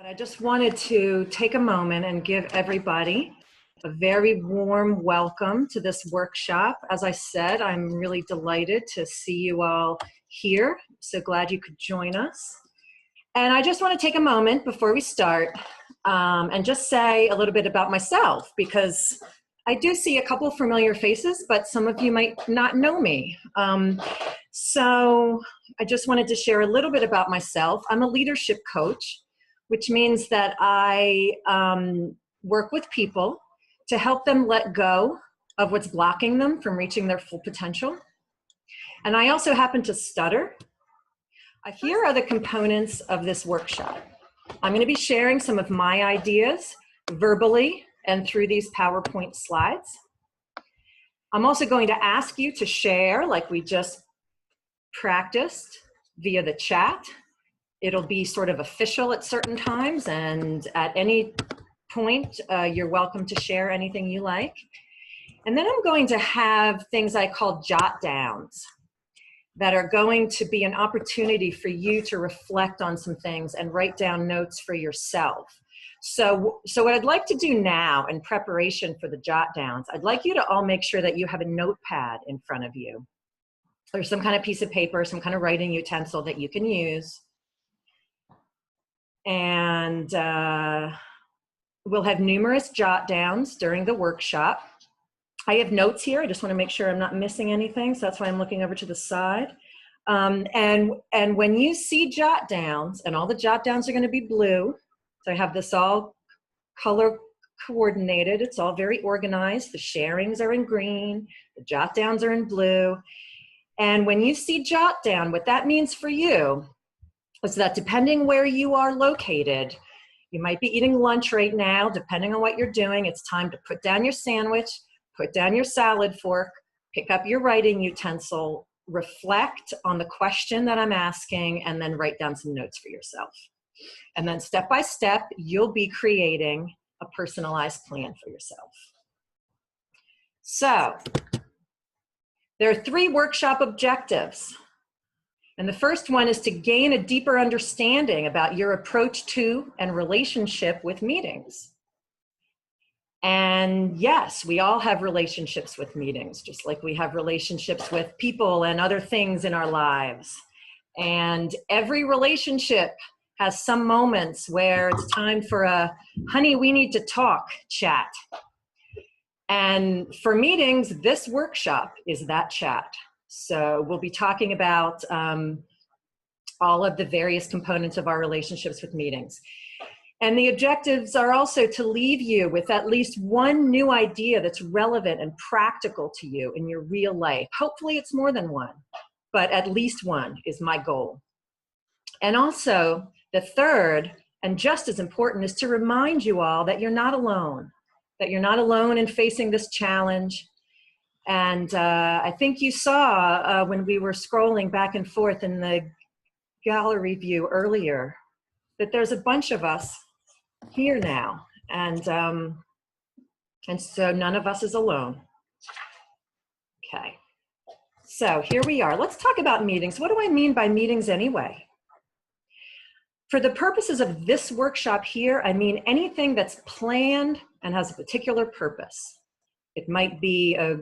I just wanted to take a moment and give everybody a very warm welcome to this workshop. As I said, I'm really delighted to see you all here. So glad you could join us. And I just want to take a moment before we start and just say a little bit about myself, because I do see a couple familiar faces, but some of you might not know me. So I just wanted to share a little bit about myself. I'm a leadership coach, which means that I work with people to help them let go of what's blocking them from reaching their full potential. And I also happen to stutter. Here are the components of this workshop. I'm going to be sharing some of my ideas verbally and through these PowerPoint slides. I'm also going to ask you to share, like we just practiced, via the chat. It'll be sort of official at certain times, and at any point, you're welcome to share anything you like. And then I'm going to have things I call jot downs that are going to be an opportunity for you to reflect on some things and write down notes for yourself. So what I'd like to do now in preparation for the jot downs, I'd like you to all make sure that you have a notepad in front of you. There's some kind of piece of paper, some kind of writing utensil that you can use. And we'll have numerous jot downs during the workshop. I have notes here. I just want to make sure I'm not missing anything. So that's why I'm looking over to the side. And when you see jot downs, and all the jot downs are going to be blue. So I have this all color coordinated. It's all very organized. The sharings are in green. The jot downs are in blue. And when you see jot down, what that means for you is that depending where you are located, you might be eating lunch right now. Depending on what you're doing, it's time to put down your sandwich, put down your salad fork, pick up your writing utensil, reflect on the question that I'm asking, and then write down some notes for yourself. And then step by step, you'll be creating a personalized plan for yourself. So there are 3 workshop objectives. And the first one is to gain a deeper understanding about your approach to and relationship with meetings. And yes, we all have relationships with meetings, just like we have relationships with people and other things in our lives. And every relationship has some moments where it's time for a honey, we need to talk chat. And for meetings, this workshop is that chat. So we'll be talking about all of the various components of our relationships with meetings. And the objectives are also to leave you with at least one new idea that's relevant and practical to you in your real life. Hopefully it's more than one, but at least one is my goal. And also the third, and just as important, is to remind you all that you're not alone, that you're not alone in facing this challenge. And I think you saw when we were scrolling back and forth in the gallery view earlier, that there's a bunch of us here now. And so none of us is alone. Okay, so here we are. Let's talk about meetings. What do I mean by meetings anyway? For the purposes of this workshop here, I mean anything that's planned and has a particular purpose. It might be a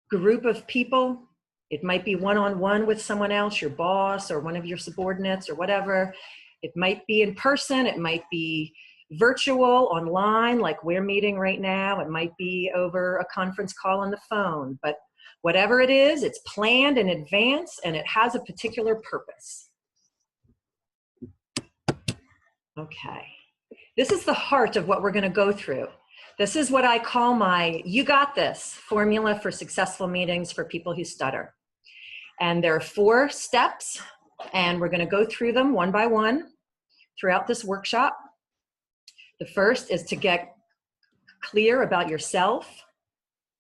group of people. It might be one-on-one with someone else, your boss or one of your subordinates or whatever. It might be in person. It might be virtual, online, like we're meeting right now. It might be over a conference call on the phone. But whatever it is, it's planned in advance and it has a particular purpose. Okay. This is the heart of what we're going to go through. This is what I call my "you got this" formula for successful meetings for people who stutter. And there are 4 steps, and we're going to go through them one by one throughout this workshop. The first is to get clear about yourself,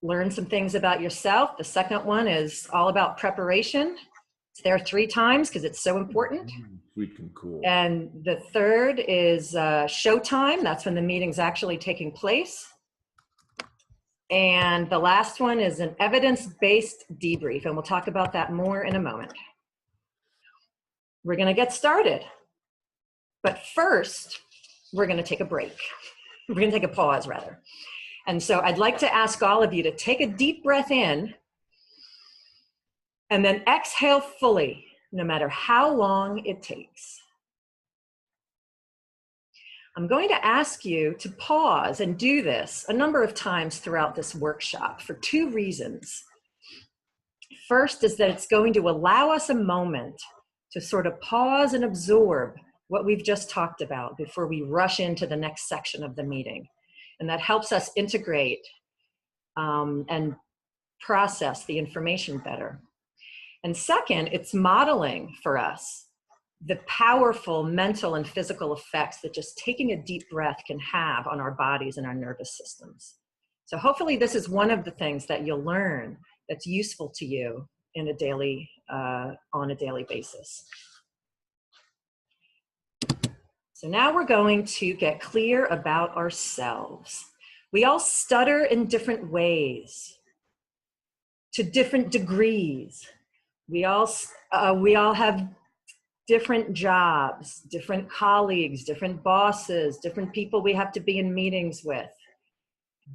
learn some things about yourself. The second one is all about preparation. It's there 3 times because it's so important. Sweet and cool. And the third is showtime. That's when the meeting's actually taking place. And the last one is an evidence-based debrief, and we'll talk about that more in a moment. We're going to get started. But first, we're going to take a break. We're going to take a pause, rather. And so I'd like to ask all of you to take a deep breath in and then exhale fully, no matter how long it takes. I'm going to ask you to pause and do this a number of times throughout this workshop for two reasons. First is that it's going to allow us a moment to sort of pause and absorb what we've just talked about before we rush into the next section of the meeting. And that helps us integrate and process the information better. And second, it's modeling for us the powerful mental and physical effects that just taking a deep breath can have on our bodies and our nervous systems. So hopefully this is one of the things that you'll learn that's useful to you in a daily, on a daily basis. So now we're going to get clear about ourselves. We all stutter in different ways, to different degrees. We all have different jobs, different colleagues, different bosses, different people we have to be in meetings with,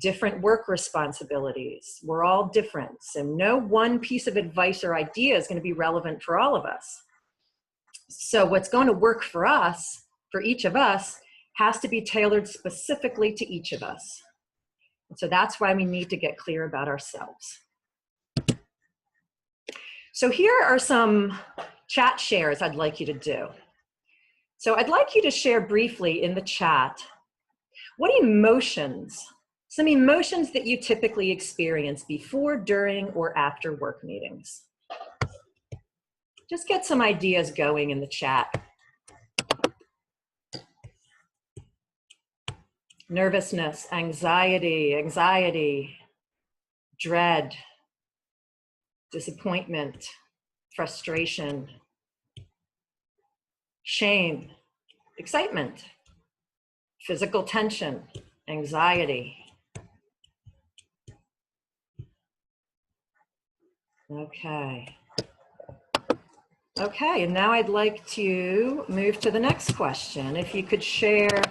different work responsibilities. We're all different. So no one piece of advice or idea is going to be relevant for all of us. So what's going to work for us, for each of us, has to be tailored specifically to each of us. And so that's why we need to get clear about ourselves. So here are some chat shares I'd like you to do. So I'd like you to share briefly in the chat, what emotions, some emotions that you typically experience before, during, or after work meetings. Just get some ideas going in the chat. Nervousness, anxiety, dread, disappointment, frustration, shame, excitement, physical tension, anxiety. Okay, and now I'd like to move to the next question. If you could share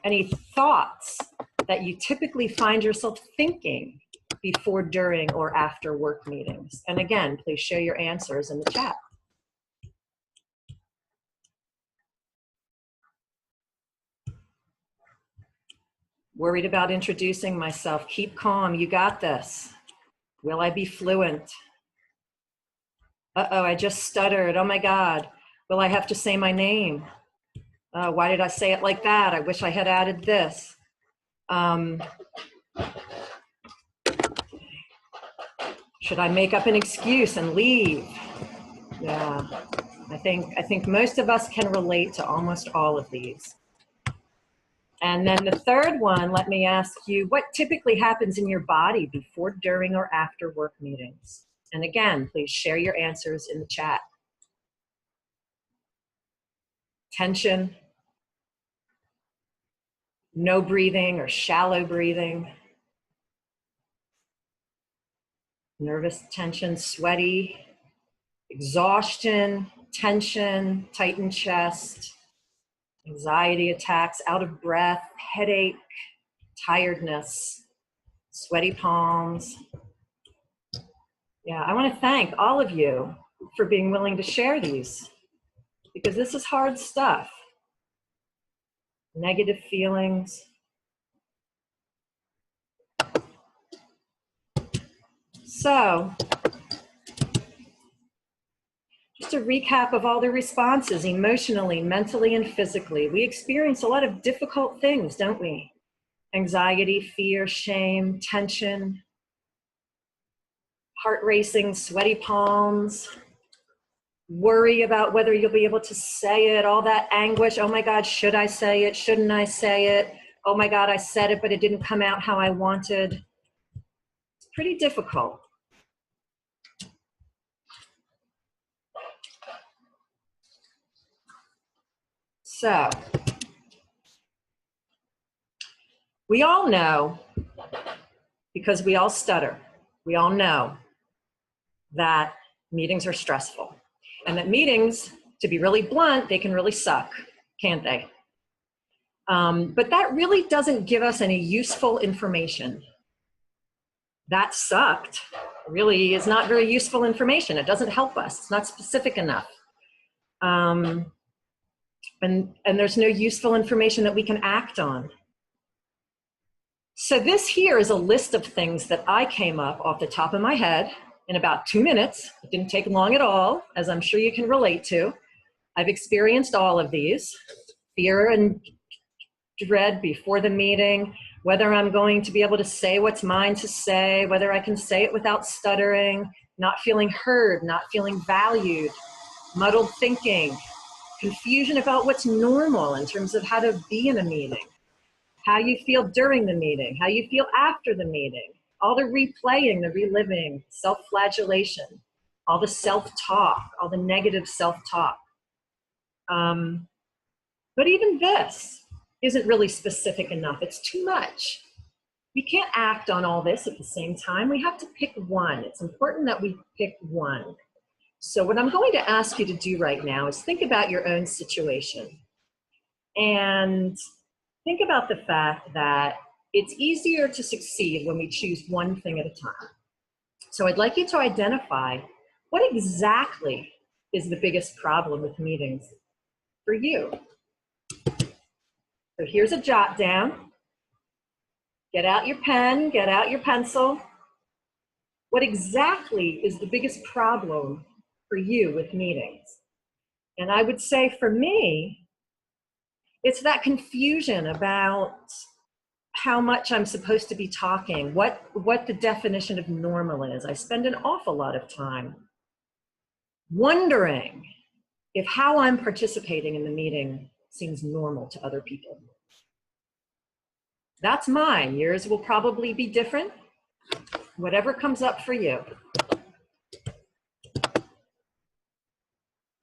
any thoughts that you typically find yourself thinking before, during, or after work meetings. And again, please share your answers in the chat. Worried about introducing myself. Keep calm, you got this. Will I be fluent? Uh-oh, I just stuttered, oh my God. Will I have to say my name? Why did I say it like that? I wish I had added this. Should I make up an excuse and leave? Yeah, I think most of us can relate to almost all of these. And then the third one, let me ask you, what typically happens in your body before, during, or after work meetings? And again, please share your answers in the chat. Tension, no breathing or shallow breathing, nervous tension, sweaty, exhaustion, tension, tightened chest, anxiety attacks, out of breath, headache, tiredness, sweaty palms. Yeah, I want to thank all of you for being willing to share these, because this is hard stuff. Negative feelings. So, just a recap of all the responses, emotionally, mentally, and physically. We experience a lot of difficult things, don't we? Anxiety, fear, shame, tension, heart racing, sweaty palms, worry about whether you'll be able to say it, all that anguish. Oh my God, should I say it? Shouldn't I say it? Oh my God, I said it, but it didn't come out how I wanted. It's pretty difficult. So, we all know, because we all stutter, we all know that meetings are stressful. And that meetings, to be really blunt, they can really suck, can't they? But that really doesn't give us any useful information. That sucked really is not very useful information. It doesn't help us. It's not specific enough. And there's no useful information that we can act on. So this here is a list of things that I came up off the top of my head in about 2 minutes. It didn't take long at all, as I'm sure you can relate to. I've experienced all of these: fear and dread before the meeting, whether I'm going to be able to say what's mine to say, whether I can say it without stuttering, not feeling heard, not feeling valued, muddled thinking, confusion about what's normal in terms of how to be in a meeting, how you feel during the meeting, how you feel after the meeting, all the replaying, the reliving, self-flagellation, all the self-talk, all the negative self-talk. But even this isn't really specific enough. It's too much. We can't act on all this at the same time. We have to pick one. It's important that we pick one. So what I'm going to ask you to do right now is think about your own situation and think about the fact that it's easier to succeed when we choose one thing at a time. So I'd like you to identify what exactly is the biggest problem with meetings for you. So here's a jot down. Get out your pen, get out your pencil. What exactly is the biggest problem for you with meetings? And I would say for me, it's that confusion about how much I'm supposed to be talking, what the definition of normal is. I spend an awful lot of time wondering if how I'm participating in the meeting seems normal to other people. That's mine. Yours will probably be different. Whatever comes up for you.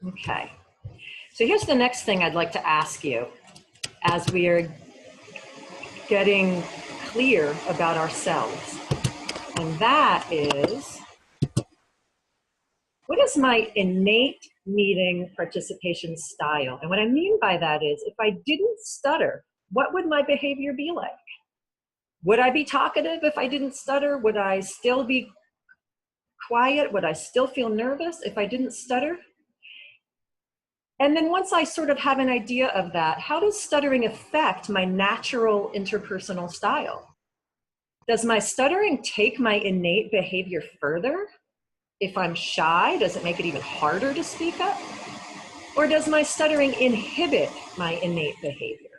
Okay. So here's the next thing I'd like to ask you as we are getting clear about ourselves. And that is, what is my innate meeting participation style? And what I mean by that is, if I didn't stutter, what would my behavior be like? Would I be talkative if I didn't stutter? Would I still be quiet? Would I still feel nervous if I didn't stutter? And then once I sort of have an idea of that, how does stuttering affect my natural interpersonal style? Does my stuttering take my innate behavior further? If I'm shy, does it make it even harder to speak up? Or does my stuttering inhibit my innate behavior?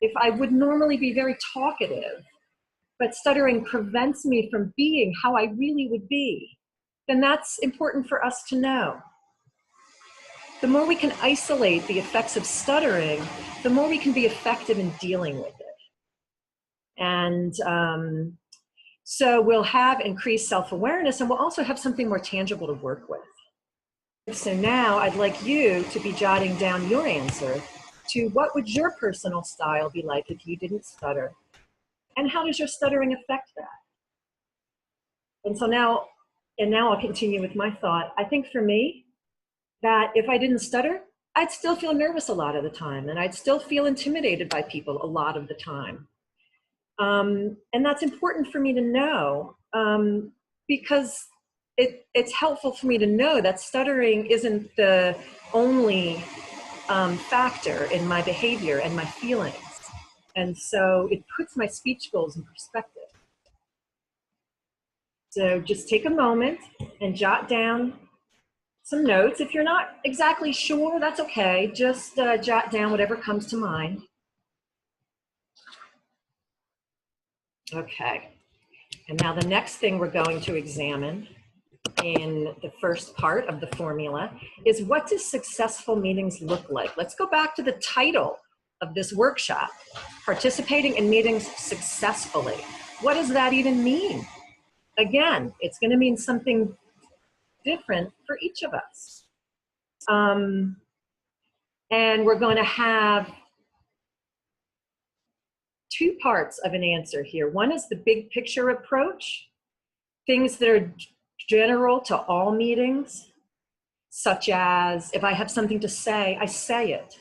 If I would normally be very talkative, but stuttering prevents me from being how I really would be, then that's important for us to know. The more we can isolate the effects of stuttering, the more we can be effective in dealing with it. And so we'll have increased self-awareness, and we'll also have something more tangible to work with. So now I'd like you to be jotting down your answer to what would your personal style be like if you didn't stutter? And how does your stuttering affect that? And so now I'll continue with my thought. I think for me, that if I didn't stutter, I'd still feel nervous a lot of the time, and I'd still feel intimidated by people a lot of the time. And that's important for me to know, because it's helpful for me to know that stuttering isn't the only factor in my behavior and my feelings. And so it puts my speech goals in perspective. So just take a moment and jot down some notes. If you're not exactly sure, that's okay. Just jot down whatever comes to mind. Okay. And now the next thing we're going to examine in the first part of the formula is, what do successful meetings look like? Let's go back to the title of this workshop, participating in meetings successfully. What does that even mean? Again, it's going to mean something different for each of us. And we're going to have two parts of an answer here. One is the big picture approach, things that are general to all meetings, such as if I have something to say, I say it.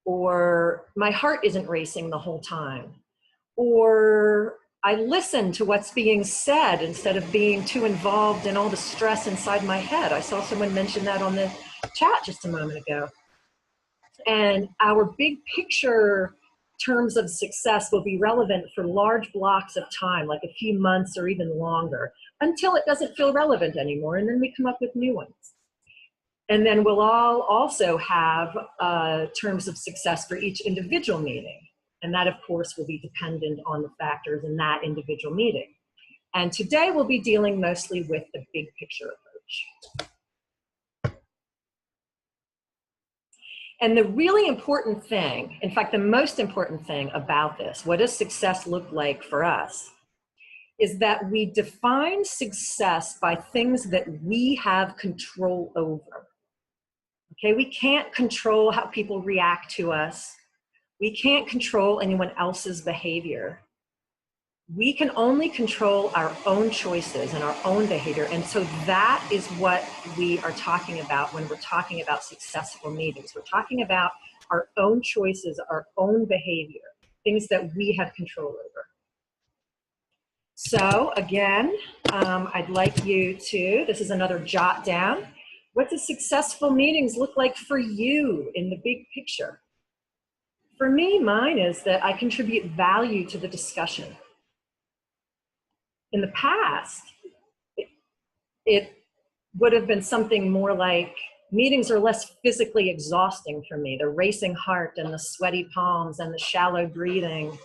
or my heart isn't racing the whole time, or I listen to what's being said instead of being too involved in all the stress inside my head. I saw someone mention that on the chat just a moment ago. And our big picture terms of success will be relevant for large blocks of time, like a few months or even longer, until it doesn't feel relevant anymore, and then we come up with new ones. And then we'll all also have terms of success for each individual meeting. And that, of course, will be dependent on the factors in that individual meeting. And today we'll be dealing mostly with the big picture approach. And the really important thing, in fact, the most important thing about this, what does success look like for us, is that we define success by things that we have control over. Okay, we can't control how people react to us. We can't control anyone else's behavior. We can only control our own choices and our own behavior. And so that is what we are talking about when we're talking about successful meetings. We're talking about our own choices, our own behavior, things that we have control over. So again, I'd like you to, this is another jot down. What do successful meetings look like for you in the big picture? For me, mine is that I contribute value to the discussion. In the past, it would have been something more like, meetings are less physically exhausting for me. The racing heart and the sweaty palms and the shallow breathing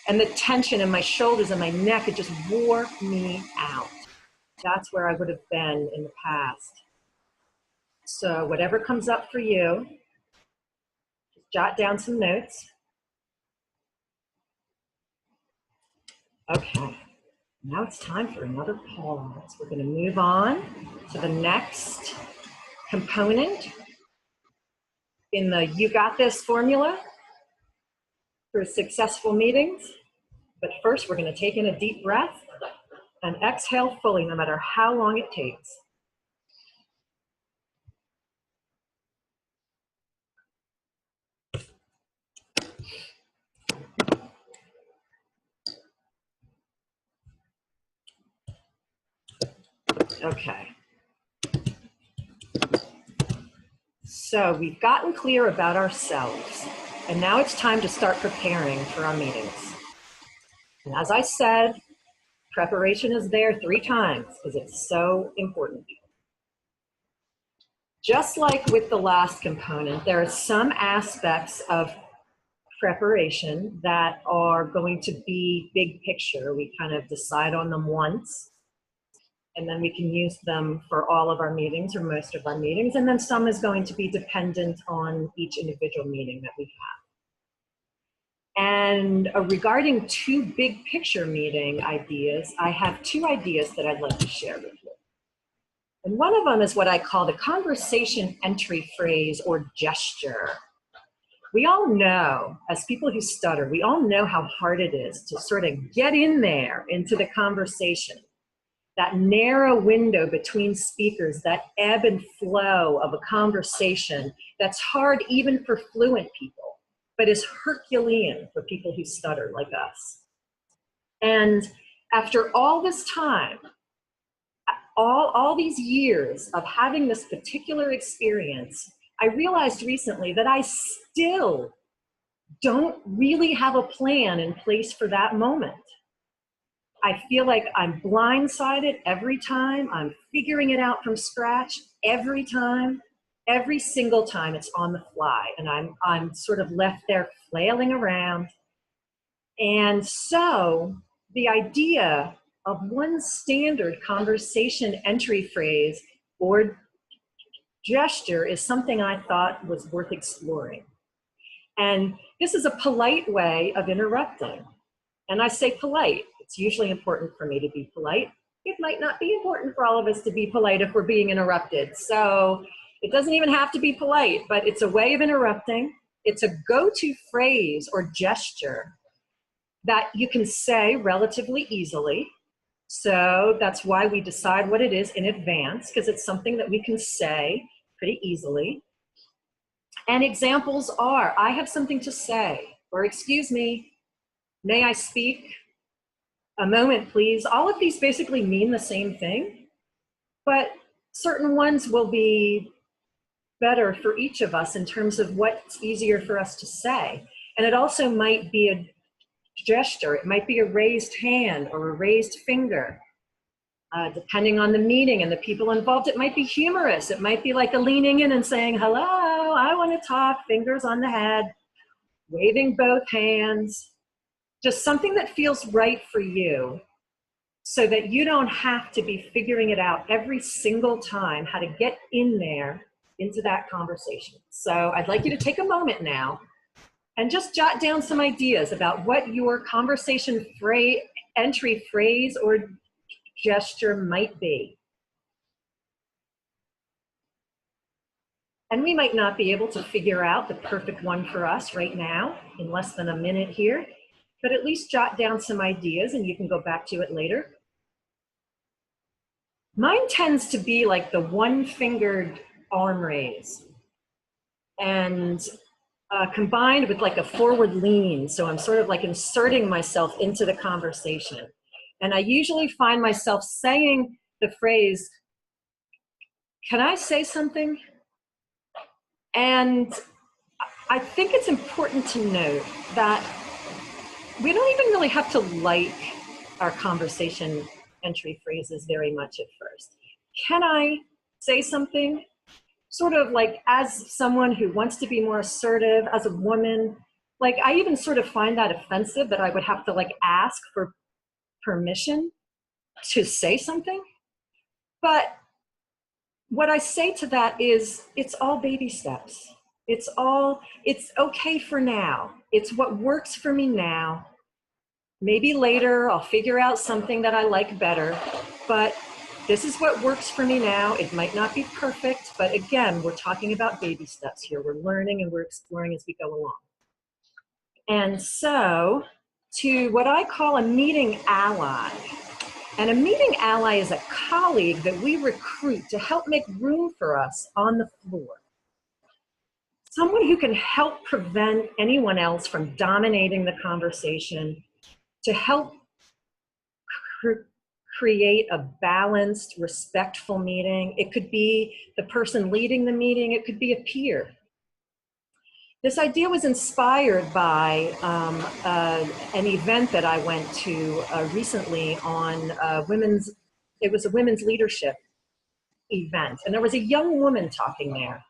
and the tension in my shoulders and my neck, it just wore me out. That's where I would have been in the past. So whatever comes up for you, just jot down some notes. Okay, now it's time for another pause. We're going to move on to the next component in the You Got This formula for successful meetings. But first, we're going to take in a deep breath and exhale fully, no matter how long it takes. Okay. So we've gotten clear about ourselves, and now it's time to start preparing for our meetings. And as I said, preparation is there 3 times because it's so important. Just like with the last component, there are some aspects of preparation that are going to be big picture. We kind of decide on them once, and then we can use them for all of our meetings or most of our meetings. And then some is going to be dependent on each individual meeting that we have. And regarding 2 big picture meeting ideas, I have 2 ideas that I'd like to share with you. And one of them is what I call the conversation entry phrase or gesture. We all know, as people who stutter, we all know how hard it is to sort of get in there into the conversation. That narrow window between speakers, that ebb and flow of a conversation that's hard even for fluent people, but is Herculean for people who stutter like us. And after all this time, all these years of having this particular experience, I realized recently that I still don't really have a plan in place for that moment. I feel like I'm blindsided every time. I'm figuring it out from scratch every time. Every single time it's on the fly, and I'm sort of left there flailing around. And so the idea of one standard conversation entry phrase or gesture is something I thought was worth exploring. And this is a polite way of interrupting. And I say polite. It's usually important for me to be polite. It might not be important for all of us to be polite if we're being interrupted. So it doesn't even have to be polite, but it's a way of interrupting. It's a go-to phrase or gesture that you can say relatively easily. So that's why we decide what it is in advance, because it's something that we can say pretty easily. And examples are, I have something to say, or excuse me, may I speak? A moment, please. All of these basically mean the same thing, but certain ones will be better for each of us in terms of what's easier for us to say. And it also might be a gesture. It might be a raised hand or a raised finger. Depending on the meeting and the people involved, it might be humorous. It might be like a leaning in and saying, hello, I want to talk, fingers on the head, waving both hands. Just something that feels right for you so that you don't have to be figuring it out every single time how to get in there into that conversation. So I'd like you to take a moment now and just jot down some ideas about what your conversation entry phrase or gesture might be. And we might not be able to figure out the perfect one for us right now in less than a minute here, but at least jot down some ideas and you can go back to it later. Mine tends to be like the one-fingered arm raise and combined with like a forward lean. So I'm sort of like inserting myself into the conversation. And I usually find myself saying the phrase, can I say something? And I think it's important to note that we don't even really have to like our conversation entry phrases very much at first. Can I say something? Sort of like as someone who wants to be more assertive, as a woman, like I even sort of find that offensive that I would have to like ask for permission to say something. But what I say to that is it's all baby steps. It's okay for now. It's what works for me now. Maybe later I'll figure out something that I like better, but this is what works for me now. It might not be perfect, but again, we're talking about baby steps here. We're learning and we're exploring as we go along. And so to what I call a meeting ally. And a meeting ally is a colleague that we recruit to help make room for us on the floor. Someone who can help prevent anyone else from dominating the conversation, to help create a balanced, respectful meeting. It could be the person leading the meeting. It could be a peer. This idea was inspired by an event that I went to recently on it was a women's leadership event. And there was a young woman talking there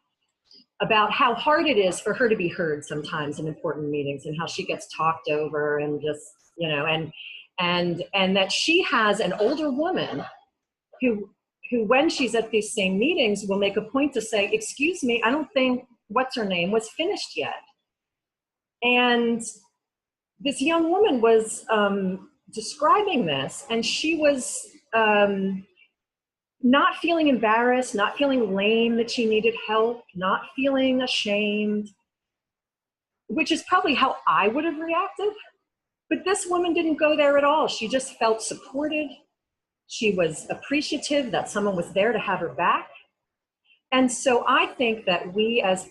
about how hard it is for her to be heard sometimes in important meetings and how she gets talked over and just, you know, and that she has an older woman who when she's at these same meetings will make a point to say, excuse me, I don't think what's her name was finished yet. And this young woman was describing this, and she was not feeling embarrassed, not feeling lame that she needed help, not feeling ashamed, which is probably how I would have reacted. But this woman didn't go there at all. She just felt supported. She was appreciative that someone was there to have her back. And so I think that we as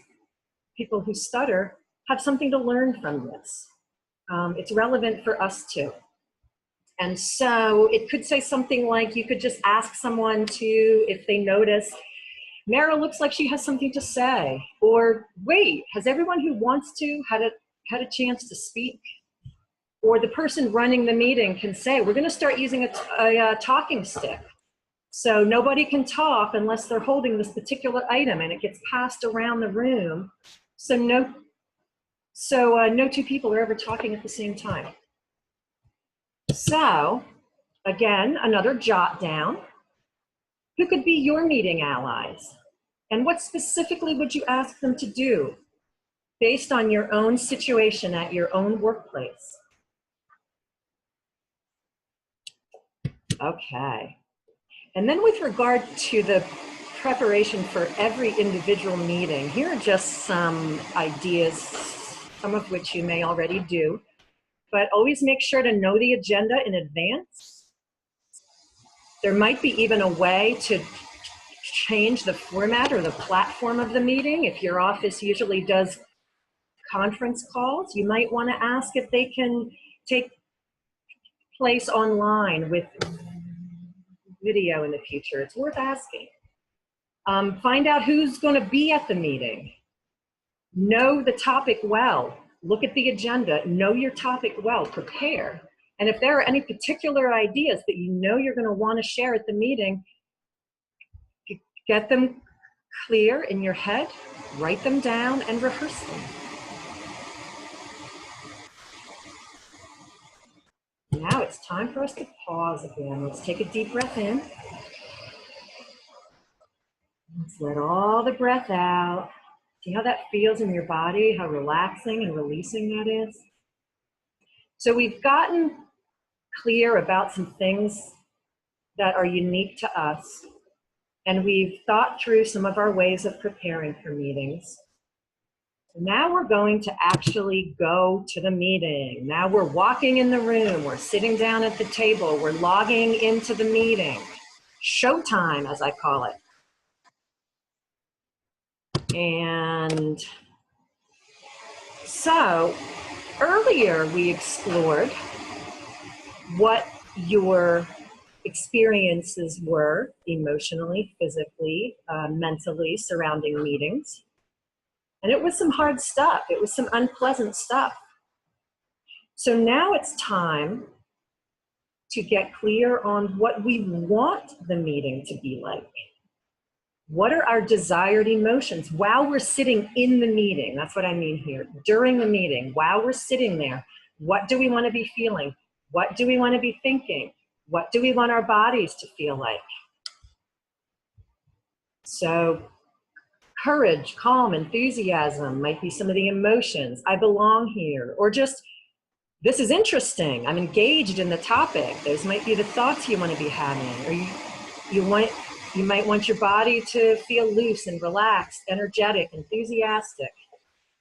people who stutter have something to learn from this. It's relevant for us too. And so it could say something like, you could just ask someone to, if they notice, Mara looks like she has something to say, or wait, has everyone who wants to had a chance to speak? Or the person running the meeting can say, we're gonna start using a talking stick. So nobody can talk unless they're holding this particular item and it gets passed around the room. So no two people are ever talking at the same time. So again, another jot down. Who could be your meeting allies? And what specifically would you ask them to do based on your own situation at your own workplace? Okay. And then with regard to the preparation for every individual meeting, here are just some ideas, some of which you may already do, but always make sure to know the agenda in advance. There might be even a way to change the format or the platform of the meeting. If your office usually does conference calls, you might want to ask if they can take place online with video in the future. It's worth asking. Find out who's going to be at the meeting. Know the topic well. Look at the agenda. Know your topic well. Prepare. And if there are any particular ideas that you know you're going to want to share at the meeting, get them clear in your head, write them down, and rehearse them. Now it's time for us to pause again. Let's take a deep breath in. Let's let all the breath out. See how that feels in your body, how relaxing and releasing that is? So we've gotten clear about some things that are unique to us, and we've thought through some of our ways of preparing for meetings. Now we're going to actually go to the meeting. Now we're walking in the room, we're sitting down at the table, we're logging into the meeting. Showtime, as I call it. And so earlier we explored what your experiences were emotionally, physically, mentally surrounding meetings. And it was some hard stuff. It was some unpleasant stuff. So now it's time to get clear on what we want the meeting to be like. What are our desired emotions while we're sitting in the meeting? That's what I mean here. During the meeting, while we're sitting there, what do we want to be feeling? What do we want to be thinking? What do we want our bodies to feel like? So courage, calm, enthusiasm might be some of the emotions. I belong here. Or just, this is interesting. I'm engaged in the topic. Those might be the thoughts you want to be having. Or you might want your body to feel loose and relaxed, energetic, enthusiastic.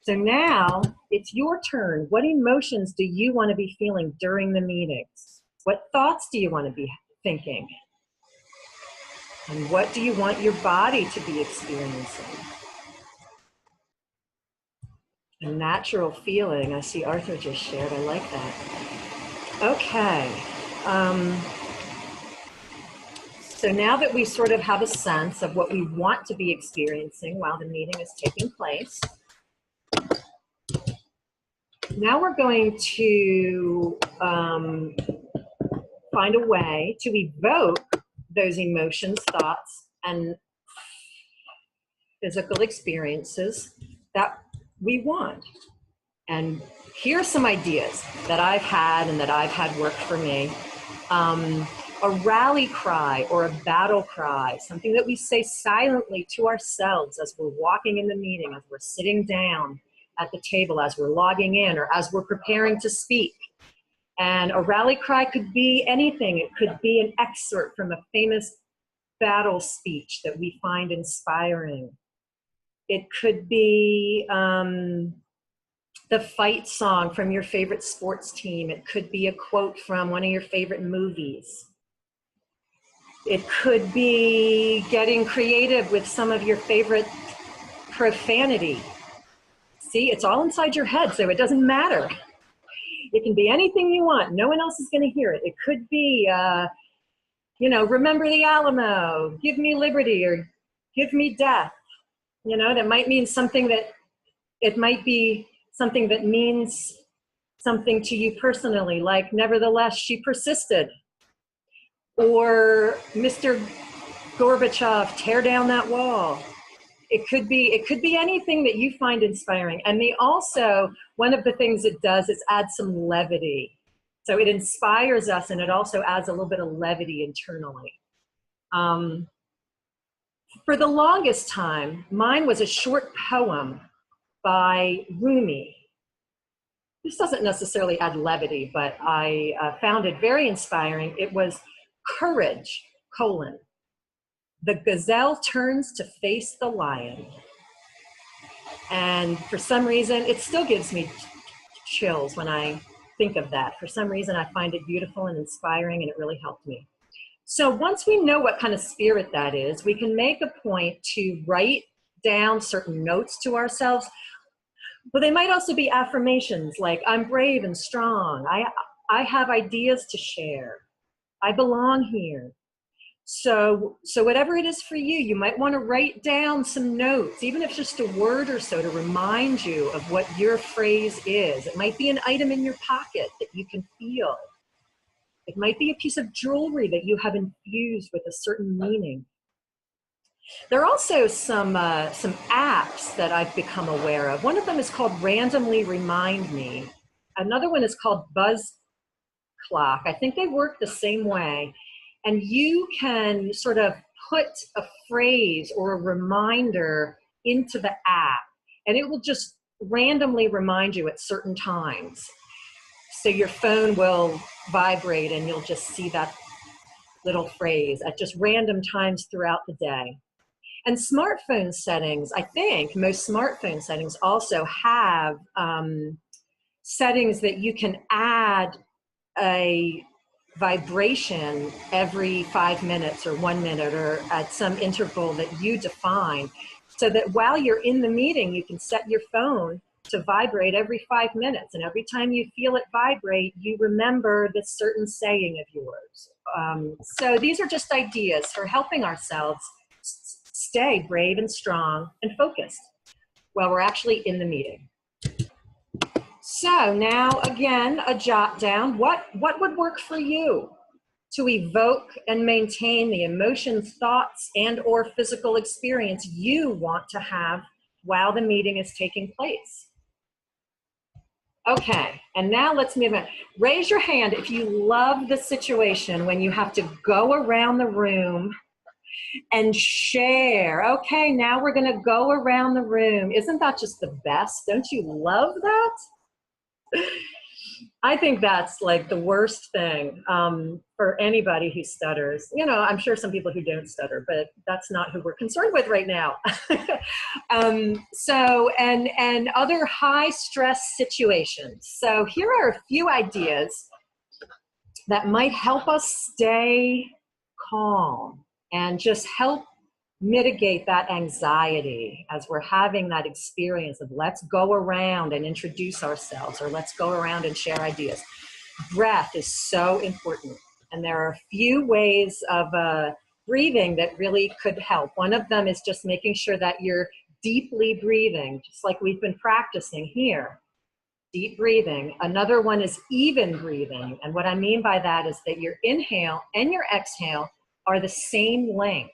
So now it's your turn. What emotions do you want to be feeling during the meetings? What thoughts do you want to be thinking? And what do you want your body to be experiencing? A natural feeling. I see Arthur just shared. I like that. Okay. So now that we sort of have a sense of what we want to be experiencing while the meeting is taking place, now we're going to find a way to evoke those emotions, thoughts, and physical experiences that we want. And here are some ideas that I've had and that I've had work for me. A rally cry or a battle cry, something that we say silently to ourselves as we're walking in the meeting, as we're sitting down at the table, as we're logging in, or as we're preparing to speak. And a rally cry could be anything. It could be an excerpt from a famous battle speech that we find inspiring. It could be the fight song from your favorite sports team. It could be a quote from one of your favorite movies. It could be getting creative with some of your favorite profanity. See, it's all inside your head, so it doesn't matter. It can be anything you want. No one else is going to hear it. It could be, remember the Alamo, give me liberty, or give me death. That might mean something that, it might be something that means something to you personally, like nevertheless, she persisted. Or Mr. Gorbachev, tear down that wall. It could be anything that you find inspiring. And one of the things it does is add some levity. So it inspires us, and it also adds a little bit of levity internally. For the longest time, mine was a short poem by Rumi. This doesn't necessarily add levity, but I found it very inspiring. It was courage, the gazelle turns to face the lion. And for some reason, it still gives me chills when I think of that. For some reason, I find it beautiful and inspiring, and it really helped me. So once we know what kind of spirit that is, we can make a point to write down certain notes to ourselves. But they might also be affirmations like, I'm brave and strong. I have ideas to share. I belong here. So whatever it is for you, you might want to write down some notes, even if just a word or so, to remind you of what your phrase is. It might be an item in your pocket that you can feel. It might be a piece of jewelry that you have infused with a certain meaning. There are also some apps that I've become aware of. One of them is called Randomly Remind Me. Another one is called Buzz Clock. I think they work the same way. And you can sort of put a phrase or a reminder into the app, and it will just randomly remind you at certain times. So your phone will vibrate and you'll just see that little phrase at just random times throughout the day. And smartphone settings, I think most smartphone settings also have settings that you can add a vibration every 5 minutes or 1 minute or at some interval that you define, so that while you're in the meeting, you can set your phone to vibrate every 5 minutes. And every time you feel it vibrate, you remember this certain saying of yours. So these are just ideas for helping ourselves stay brave and strong and focused while we're actually in the meeting. So now again, a jot down. What would work for you to evoke and maintain the emotions, thoughts, and or physical experience you want to have while the meeting is taking place? Okay, and now let's move on. Raise your hand if you love the situation when you have to go around the room and share. Okay, now we're gonna go around the room. Isn't that just the best? Don't you love that? I think that's like the worst thing for anybody who stutters. You know, I'm sure some people who don't stutter, but that's not who we're concerned with right now. And other high stress situations. So here are a few ideas that might help us stay calm and just help mitigate that anxiety as we're having that experience of let's go around and introduce ourselves, or let's go around and share ideas. Breath is so important. And there are a few ways of breathing that really could help. One of them is just making sure that you're deeply breathing, just like we've been practicing here. Deep breathing. Another one is even breathing. And what I mean by that is that your inhale and your exhale are the same length.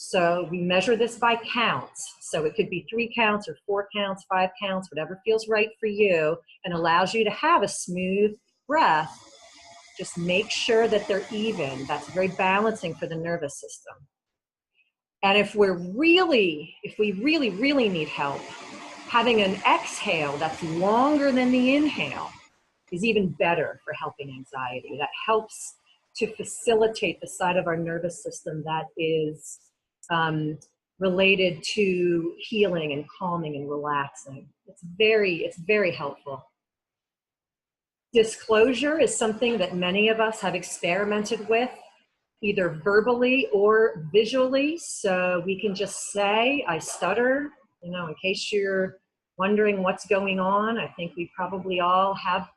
So we measure this by counts. So it could be 3 counts or 4 counts, 5 counts, whatever feels right for you and allows you to have a smooth breath. Just make sure that they're even. That's very balancing for the nervous system. And if we really need help, having an exhale that's longer than the inhale is even better for helping anxiety. That helps to facilitate the side of our nervous system that is related to healing and calming and relaxing. It's very helpful. Disclosure is something that many of us have experimented with, either verbally or visually. So we can just say, I stutter, you know, in case you're wondering what's going on. I think we probably all have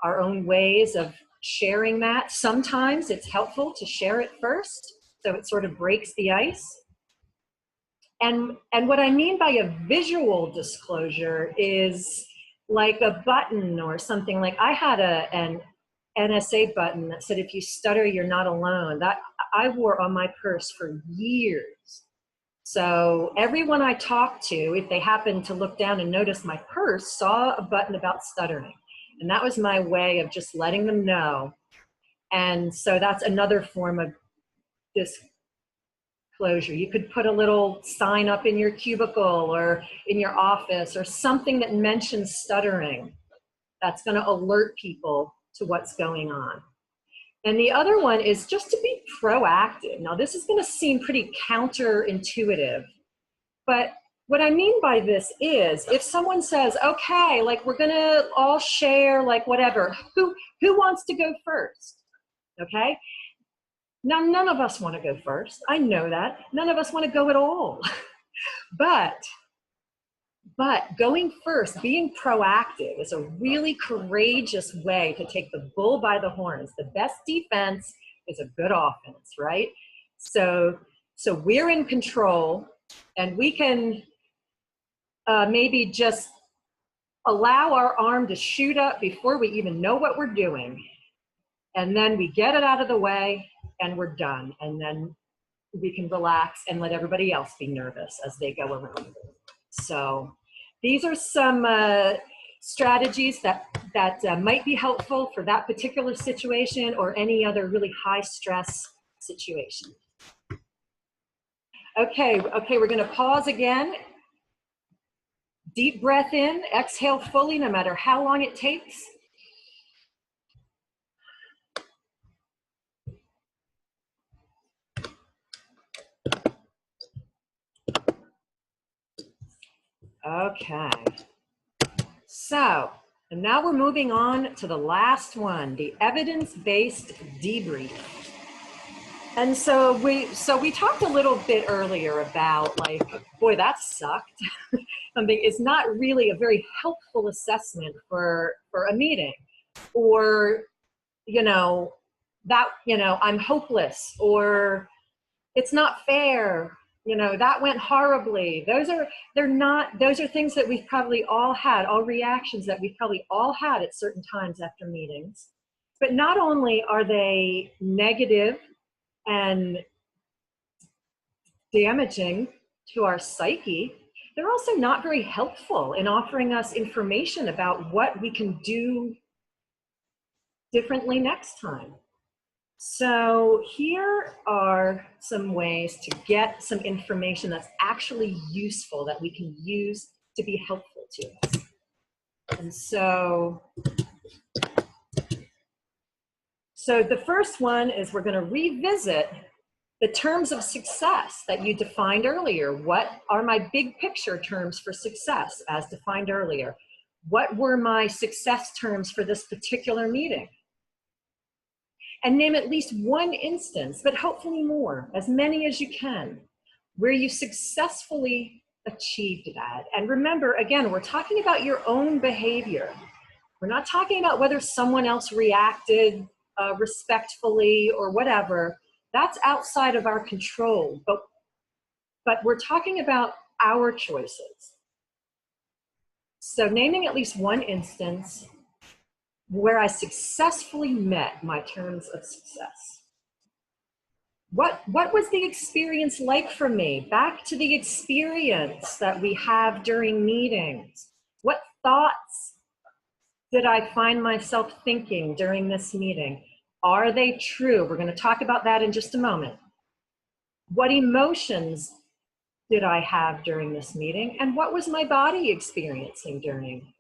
our own ways of sharing that. Sometimes it's helpful to share it first, so it sort of breaks the ice. And what I mean by a visual disclosure is like a button or something. Like I had an NSA button that said, if you stutter, you're not alone. That I wore on my purse for years. So everyone I talked to, if they happened to look down and notice my purse, saw a button about stuttering. And that was my way of just letting them know. And so that's another form of disclosure. You could put a little sign up in your cubicle or in your office or something that mentions stuttering. That's going to alert people to what's going on. And the other one is just to be proactive. Now, this is going to seem pretty counterintuitive, but what I mean by this is if someone says, okay, like we're going to all share, like whatever, who wants to go first? Okay. Now, none of us want to go first. I know that. None of us want to go at all. But going first, being proactive is a really courageous way to take the bull by the horns. The best defense is a good offense, right? So we're in control, and we can maybe just allow our arm to shoot up before we even know what we're doing. And then we get it out of the way and we're done. And then we can relax and let everybody else be nervous as they go around. So these are some strategies that might be helpful for that particular situation or any other really high stress situation. Okay, we're gonna pause again. Deep breath in, exhale fully no matter how long it takes. Okay. So, and now we're moving on to the last one, the evidence-based debrief. And so we talked a little bit earlier about, like, boy, that sucked. Something is not really a very helpful assessment for a meeting, or, I'm hopeless, or it's not fair, that went horribly. Those are things that we've probably all had, all reactions that we've probably all had at certain times after meetings. But not only are they negative and damaging to our psyche, they're also not very helpful in offering us information about what we can do differently next time. So here are some ways to get some information that's actually useful that we can use to be helpful to us. And so the first one is we're going to revisit the terms of success that you defined earlier. What are my big picture terms for success as defined earlier? What were my success terms for this particular meeting? And name at least one instance, but hopefully more, as many as you can, where you successfully achieved that. And remember, again, we're talking about your own behavior. We're not talking about whether someone else reacted respectfully or whatever. That's outside of our control, but we're talking about our choices. So naming at least one instance where I successfully met my terms of success. What was the experience like for me? Back to the experience that we have during meetings. What thoughts did I find myself thinking during this meeting? Are they true? We're going to talk about that in just a moment. What emotions did I have during this meeting? And what was my body experiencing during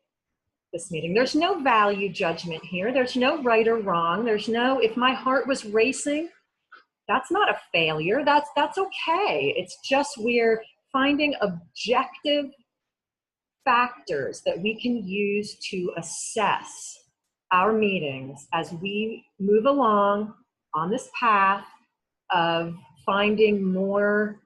this meeting? There's no value judgment here. There's no right or wrong. There's no, if my heart was racing, that's not a failure. That's okay. It's just we're finding objective factors that we can use to assess our meetings as we move along on this path of finding more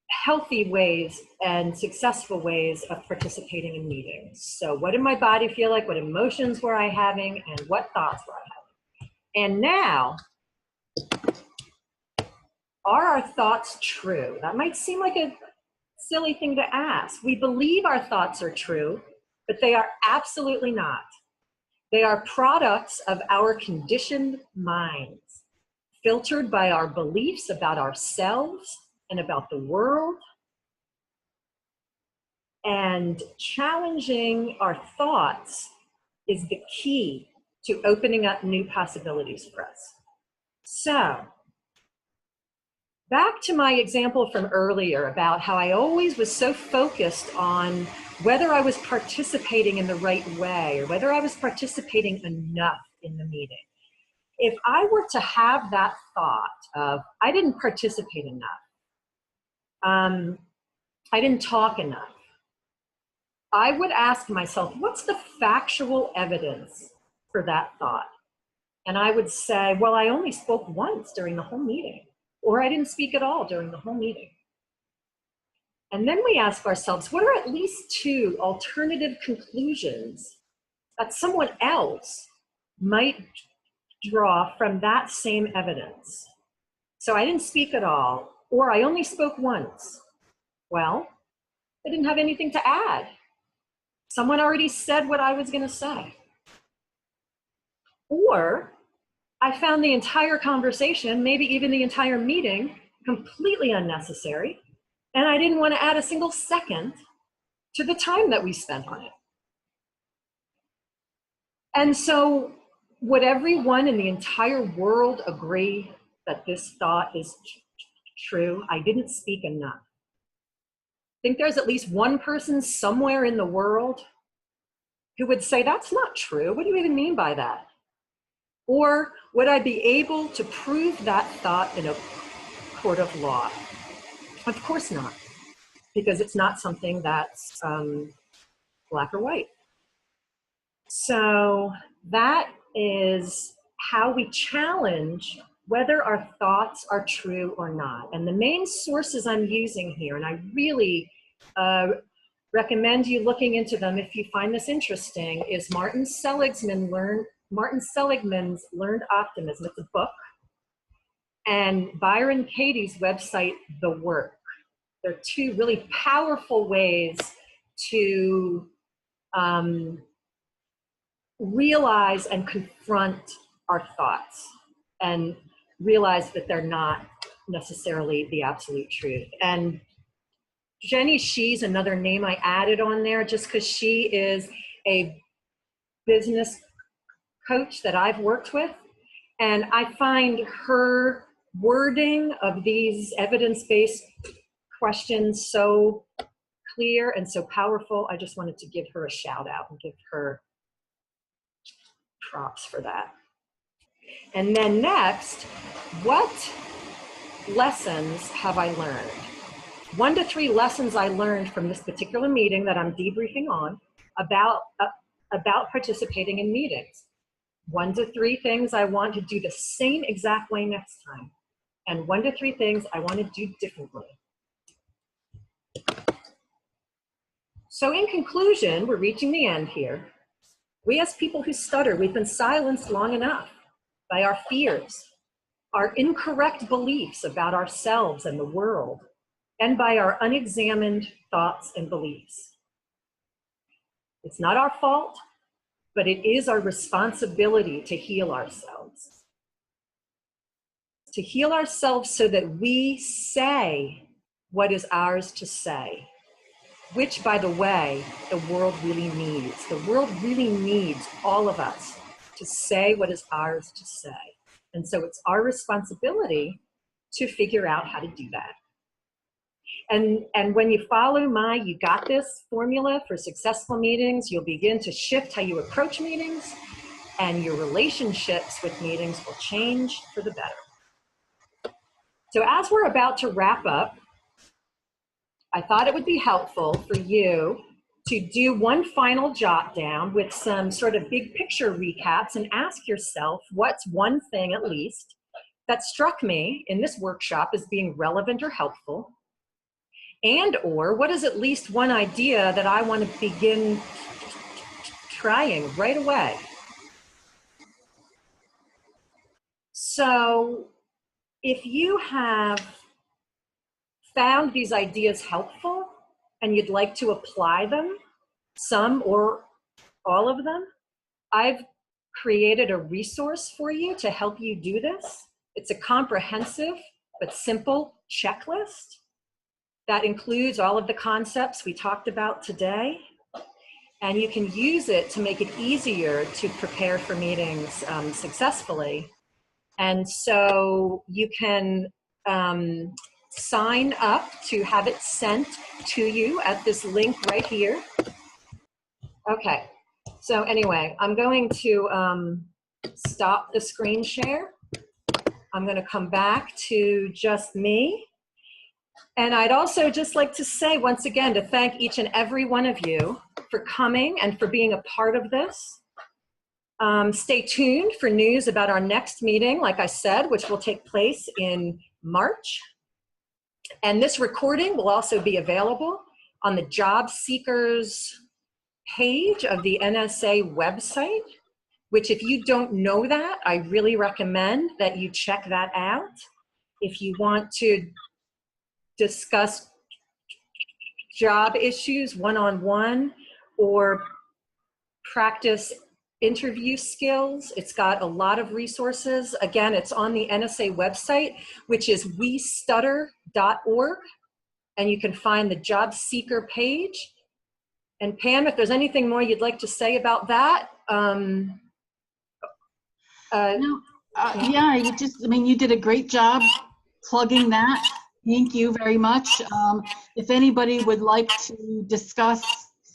healthy ways and successful ways of participating in meetings. So what did my body feel like? What emotions were I having? And what thoughts were I having? And now, are our thoughts true? That might seem like a silly thing to ask. We believe our thoughts are true, but they are absolutely not. They are products of our conditioned minds, filtered by our beliefs about ourselves and about the world. And challenging our thoughts is the key to opening up new possibilities for us. So, back to my example from earlier about how I always was so focused on whether I was participating in the right way or whether I was participating enough in the meeting. If I were to have that thought of, I didn't participate enough, I didn't talk enough, I would ask myself, what's the factual evidence for that thought? And I would say, well, I only spoke once during the whole meeting, or I didn't speak at all during the whole meeting. And then we ask ourselves, what are at least two alternative conclusions that someone else might draw from that same evidence? So I didn't speak at all, or I only spoke once. Well, I didn't have anything to add. Someone already said what I was going to say. Or I found the entire conversation, maybe even the entire meeting, completely unnecessary, and I didn't want to add a single second to the time that we spent on it. And so would everyone in the entire world agree that this thought is true? I didn't speak enough. I think there's at least one person somewhere in the world who would say, that's not true. What do you even mean by that? Or would I be able to prove that thought in a court of law? Of course not, because it's not something that's black or white. So that is how we challenge whether our thoughts are true or not. And the main sources I'm using here, and I really recommend you looking into them if you find this interesting, is Martin Seligman's Learned Optimism. It's a book. And Byron Katie's website, The Work. They're two really powerful ways to realize and confront our thoughts and realize that they're not necessarily the absolute truth. And Jenny She's another name I added on there just because she is a business coach that I've worked with. And I find her wording of these evidence-based questions so clear and so powerful. I just wanted to give her a shout out and give her props for that. And then next, what lessons have I learned? 1 to 3 lessons I learned from this particular meeting that I'm debriefing on about participating in meetings. 1 to 3 things I want to do the same exact way next time. And 1 to 3 things I want to do differently. So in conclusion, we're reaching the end here. We as people who stutter, we've been silenced long enough by our fears, our incorrect beliefs about ourselves and the world, and by our unexamined thoughts and beliefs. It's not our fault, but it is our responsibility to heal ourselves. To heal ourselves so that we say what is ours to say, which, by the way, the world really needs. The world really needs all of us to say what is ours to say. And so it's our responsibility to figure out how to do that. And when you follow my You Got This formula for successful meetings, you'll begin to shift how you approach meetings, and your relationships with meetings will change for the better. So as we're about to wrap up, I thought it would be helpful for you to do one final jot down with some sort of big picture recaps and ask yourself what's one thing at least that struck me in this workshop as being relevant or helpful, and or what is at least one idea that I want to begin trying right away. So if you have found these ideas helpful and you'd like to apply them, some or all of them, I've created a resource for you to help you do this. It's a comprehensive but simple checklist that includes all of the concepts we talked about today. And you can use it to make it easier to prepare for meetings successfully. And so you can sign up to have it sent to you at this link right here. Okay, so anyway, I'm going to stop the screen share. I'm going to come back to just me. And I'd also just like to say once again to thank each and every one of you for coming and for being a part of this. Stay tuned for news about our next meeting, like I said, which will take place in March. And this recording will also be available on the job seekers page of the NSA website, which if you don't know that, I really recommend that you check that out. If you want to discuss job issues one-on-one or practice interview skills, it's got a lot of resources. Again, it's on the NSA website, which is westutter.org, and you can find the job seeker page. And Pam, if there's anything more you'd like to say about that. Yeah, you did a great job plugging that. Thank you very much. If anybody would like to discuss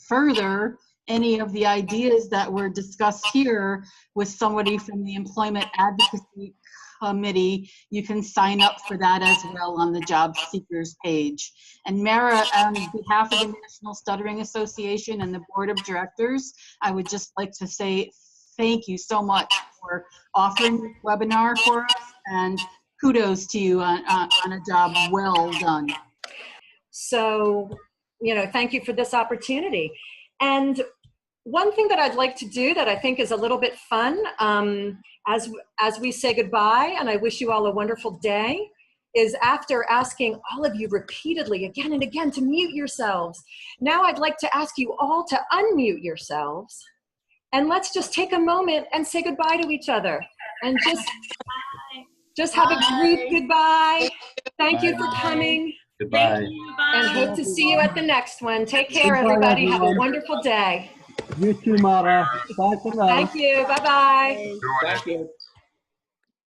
further any of the ideas that were discussed here with somebody from the Employment Advocacy Committee, you can sign up for that as well on the Job Seekers page. And Mara, on behalf of the National Stuttering Association and the Board of Directors, I would just like to say thank you so much for offering this webinar for us, and kudos to you on a job well done. So, thank you for this opportunity. And one thing that I'd like to do that I think is a little bit fun, as we say goodbye, and I wish you all a wonderful day, is after asking all of you repeatedly again and again to mute yourselves. Now I'd like to ask you all to unmute yourselves, and let's just take a moment and say goodbye to each other, and just have a group goodbye. Thank you for coming. Goodbye. And hope to see you at the next one. Take care, everybody. Have a wonderful day. You too, Mara. Bye for now. Thank you. Bye-bye. Thank you.